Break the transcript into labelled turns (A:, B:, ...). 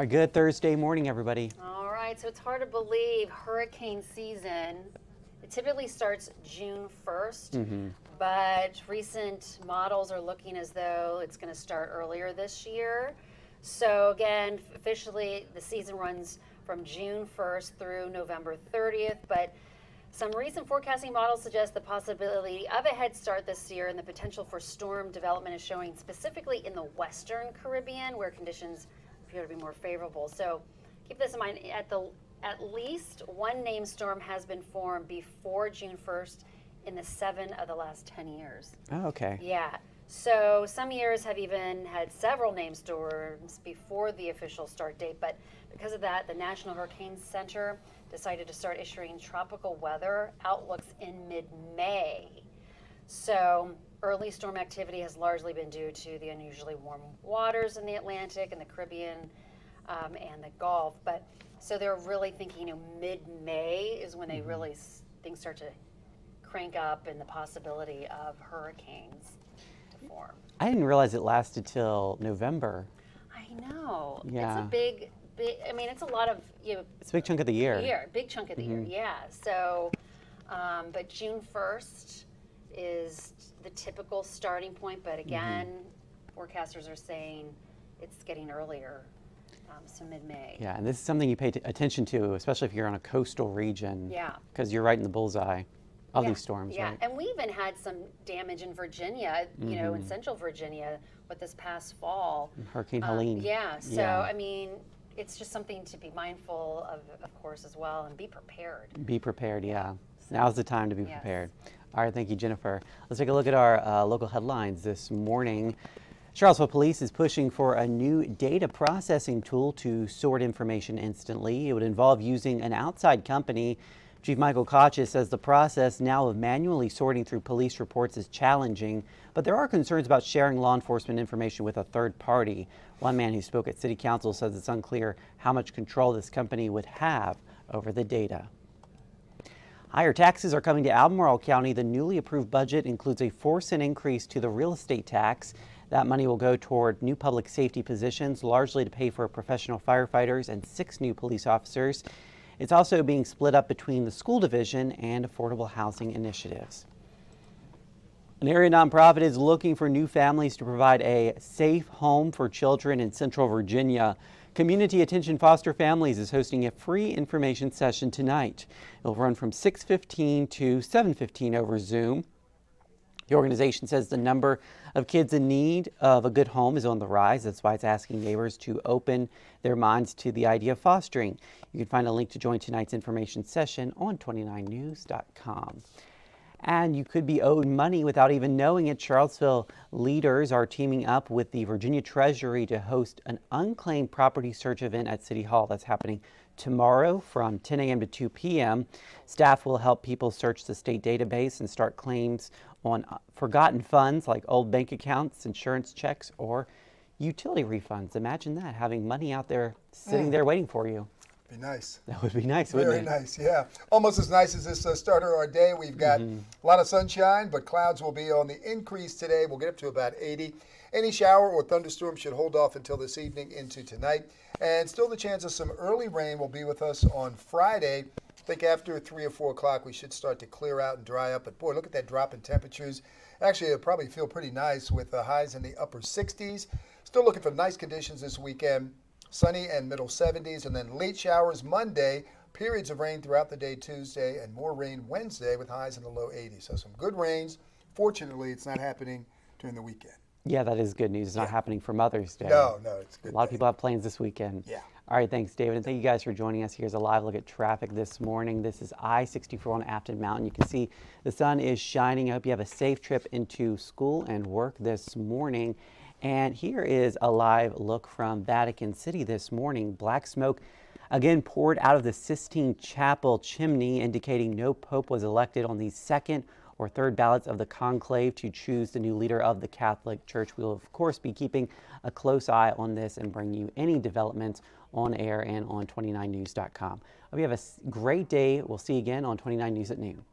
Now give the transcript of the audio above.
A: A good Thursday morning, everybody.
B: All right, so it's hard to believe hurricane season, it typically starts June 1st, but recent models are looking as though it's going to start earlier this year. So again, officially the season runs from June 1st through November 30th, but some recent forecasting models suggest the possibility of a head start this year, and the potential for storm development is showing specifically in the Western Caribbean, where conditions appear to be more favorable. So keep this in mind. At least one named storm has been formed before June 1st in the 7 of the last 10 years.
A: Oh, okay.
B: Yeah. So some years have even had several named storms before the official start date, but because of that, the National Hurricane Center decided to start issuing tropical weather outlooks in mid-May. So early storm activity has largely been due to the unusually warm waters in the Atlantic and the Caribbean and the Gulf. But so they're really thinking mid-May is when they really things start to crank up and the possibility of hurricanes to form.
A: I didn't realize it lasted till November.
B: I know.
A: Yeah.
B: It's a big, I mean, it's a lot of,
A: It's a big chunk of the year.
B: Big chunk of the year, yeah. So, but June 1st is the typical starting point, but again, forecasters are saying it's getting earlier, so mid-May.
A: Yeah, and this is something you pay attention to, especially if you're on a coastal region.
B: Yeah.
A: Because you're right in the bullseye of these storms,
B: yeah.
A: right?
B: And we even had some damage in Virginia, you know, in central Virginia with this past fall.
A: Hurricane Helene.
B: Yeah, so
A: Yeah.
B: I mean, it's just something to be mindful of course, as well, and be prepared.
A: Be prepared, yeah. Now's the time to be prepared.
B: Yes.
A: All right, thank you, Jennifer. Let's take a look at our local headlines this morning. Charlottesville Police is pushing for a new data processing tool to sort information instantly. It would involve using an outside company. Chief Michael Kochis says the process now of manually sorting through police reports is challenging, but there are concerns about sharing law enforcement information with a third party. One man who spoke at City Council says it's unclear how much control this company would have over the data. Higher taxes are coming to Albemarle County. The newly approved budget includes a 4-cent increase to the real estate tax. That money will go toward new public safety positions, largely to pay for professional firefighters and 6 new police officers. It's also being split up between the school division and affordable housing initiatives. An area nonprofit is looking for new families to provide a safe home for children in Central Virginia. Community Attention Foster Families is hosting a free information session tonight. It'll run from 6:15 to 7:15 over Zoom. The organization says the number of kids in need of a good home is on the rise. That's why it's asking neighbors to open their minds to the idea of fostering. You can find a link to join tonight's information session on 29news.com. And you could be owed money without even knowing it. Charlottesville leaders are teaming up with the Virginia Treasury to host an unclaimed property search event at City Hall. That's happening tomorrow from 10 a.m. to 2 p.m. Staff will help people search the state database and start claims on forgotten funds like old bank accounts, insurance checks, or utility refunds. Imagine that, having money out there sitting there waiting for you.
C: Be nice.
A: That would be nice, wouldn't it?
C: Very nice, yeah. Almost as nice as this start of our day. We've got a lot of sunshine, but clouds will be on the increase today. We'll get up to about 80. Any shower or thunderstorm should hold off until this evening into tonight. And still the chance of some early rain will be with us on Friday. I think after 3 or 4 o'clock, we should start to clear out and dry up. But boy, look at that drop in temperatures. Actually, it'll probably feel pretty nice with highs in the upper 60s. Still looking for nice conditions this weekend. Sunny and middle 70s, and then late showers Monday, periods of rain throughout the day Tuesday, and more rain Wednesday with highs in the low 80s. So some good rains. Fortunately, it's not happening during the weekend.
A: Yeah, that is good news. It's not happening for Mother's Day.
C: No, it's good.
A: A lot of people have plans this weekend.
C: Yeah.
A: All right, thanks, David. And thank you guys for joining us. Here's a live look at traffic this morning. This is I-64 on Afton Mountain. You can see the sun is shining. I hope you have a safe trip into school and work this morning. And here is a live look from Vatican City this morning. Black smoke again poured out of the Sistine Chapel chimney, indicating no pope was elected on the second or third ballots of the conclave to choose the new leader of the Catholic Church. We will, of course, be keeping a close eye on this and bring you any developments on air and on 29news.com. Hope you have a great day. We'll see you again on 29 News at noon.